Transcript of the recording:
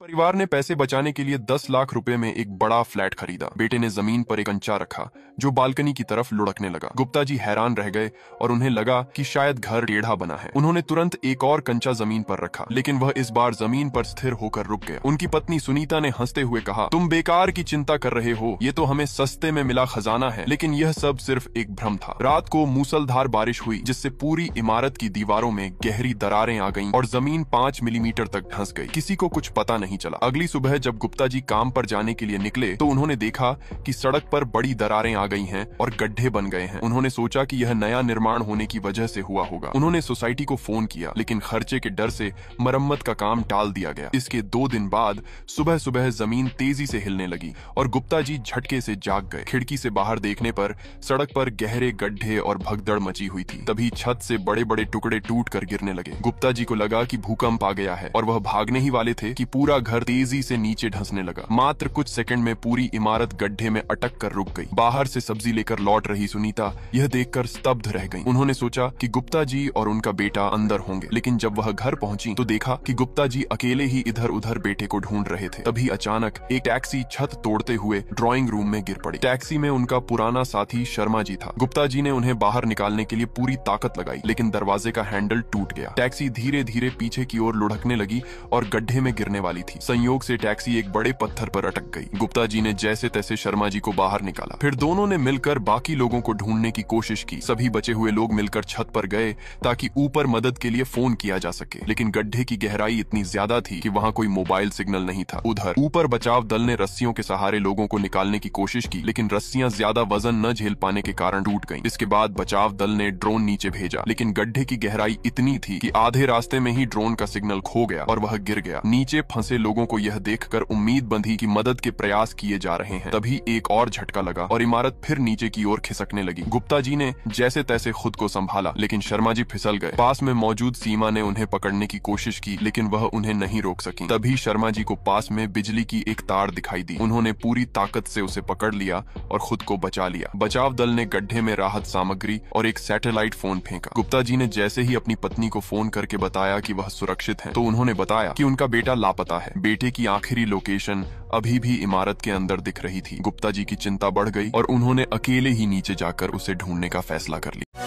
परिवार ने पैसे बचाने के लिए 10 लाख रुपए में एक बड़ा फ्लैट खरीदा। बेटे ने जमीन पर एक कंचा रखा जो बालकनी की तरफ लुढ़कने लगा। गुप्ता जी हैरान रह गए और उन्हें लगा कि शायद घर टेढ़ा बना है। उन्होंने तुरंत एक और कंचा जमीन पर रखा, लेकिन वह इस बार जमीन पर स्थिर होकर रुक गया। उनकी पत्नी सुनीता ने हंसते हुए कहा, तुम बेकार की चिंता कर रहे हो, ये तो हमें सस्ते में मिला खजाना है। लेकिन यह सब सिर्फ एक भ्रम था। रात को मूसलधार बारिश हुई, जिससे पूरी इमारत की दीवारों में गहरी दरारें आ गईं और जमीन 5 मिलीमीटर तक धंस गई। किसी को कुछ पता नहीं चला। अगली सुबह जब गुप्ता जी काम पर जाने के लिए निकले तो उन्होंने देखा कि सड़क पर बड़ी दरारें आ गई हैं और गड्ढे बन गए हैं। उन्होंने सोचा कि यह नया निर्माण होने की वजह से हुआ होगा। उन्होंने सोसाइटी को फोन किया, लेकिन खर्चे के डर से मरम्मत का काम टाल दिया गया। इसके 2 दिन बाद सुबह सुबह जमीन तेजी से हिलने लगी और गुप्ता जी झटके से जाग गए। खिड़की से बाहर देखने पर सड़क पर गहरे गड्ढे और भगदड़ मची हुई थी। तभी छत से बड़े बड़े टुकड़े टूट कर गिरने लगे। गुप्ता जी को लगा कि भूकंप आ गया है और वह भागने ही वाले थे कि पूरा घर तेजी से नीचे धंसने लगा। मात्र कुछ सेकंड में पूरी इमारत गड्ढे में अटक कर रुक गई। बाहर से सब्जी लेकर लौट रही सुनीता यह देखकर स्तब्ध रह गई। उन्होंने सोचा कि गुप्ता जी और उनका बेटा अंदर होंगे, लेकिन जब वह घर पहुंची तो देखा कि गुप्ता जी अकेले ही इधर उधर बेटे को ढूंढ रहे थे। तभी अचानक एक टैक्सी छत तोड़ते हुए ड्राइंग रूम में गिर पड़ी। टैक्सी में उनका पुराना साथी शर्मा जी था। गुप्ता जी ने उन्हें बाहर निकालने के लिए पूरी ताकत लगाई, लेकिन दरवाजे का हैंडल टूट गया। टैक्सी धीरे धीरे पीछे की ओर लुढ़कने लगी और गड्ढे में गिरने वाली थी। संयोग से टैक्सी एक बड़े पत्थर पर अटक गई। गुप्ता जी ने जैसे तैसे शर्मा जी को बाहर निकाला। फिर दोनों ने मिलकर बाकी लोगों को ढूंढने की कोशिश की। सभी बचे हुए लोग मिलकर छत पर गए ताकि ऊपर मदद के लिए फोन किया जा सके, लेकिन गड्ढे की गहराई इतनी ज्यादा थी कि वहां कोई मोबाइल सिग्नल नहीं था। उधर ऊपर बचाव दल ने रस्सियों के सहारे लोगों को निकालने की कोशिश की, लेकिन रस्सियां ज्यादा वजन न झेल पाने के कारण टूट गईं। इसके बाद बचाव दल ने ड्रोन नीचे भेजा, लेकिन गड्ढे की गहराई इतनी थी कि आधे रास्ते में ही ड्रोन का सिग्नल खो गया और वह गिर गया। नीचे फंसे लोगों को यह देखकर उम्मीद बंधी कि मदद के प्रयास किए जा रहे हैं। तभी एक और झटका लगा और इमारत फिर नीचे की ओर खिसकने लगी। गुप्ता जी ने जैसे तैसे खुद को संभाला, लेकिन शर्मा जी फिसल गए। पास में मौजूद सीमा ने उन्हें पकड़ने की कोशिश की, लेकिन वह उन्हें नहीं रोक सकी। तभी शर्मा जी को पास में बिजली की एक तार दिखाई दी। उन्होंने पूरी ताकत से उसे पकड़ लिया और खुद को बचा लिया। बचाव दल ने गड्ढे में राहत सामग्री और एक सैटेलाइट फोन फेंका। गुप्ता जी ने जैसे ही अपनी पत्नी को फोन करके बताया कि वह सुरक्षित है, तो उन्होंने बताया कि उनका बेटा लापता है। बेटे की आखिरी लोकेशन अभी भी इमारत के अंदर दिख रही थी। गुप्ता जी की चिंता बढ़ गई और उन्होंने अकेले ही नीचे जाकर उसे ढूंढने का फैसला कर लिया।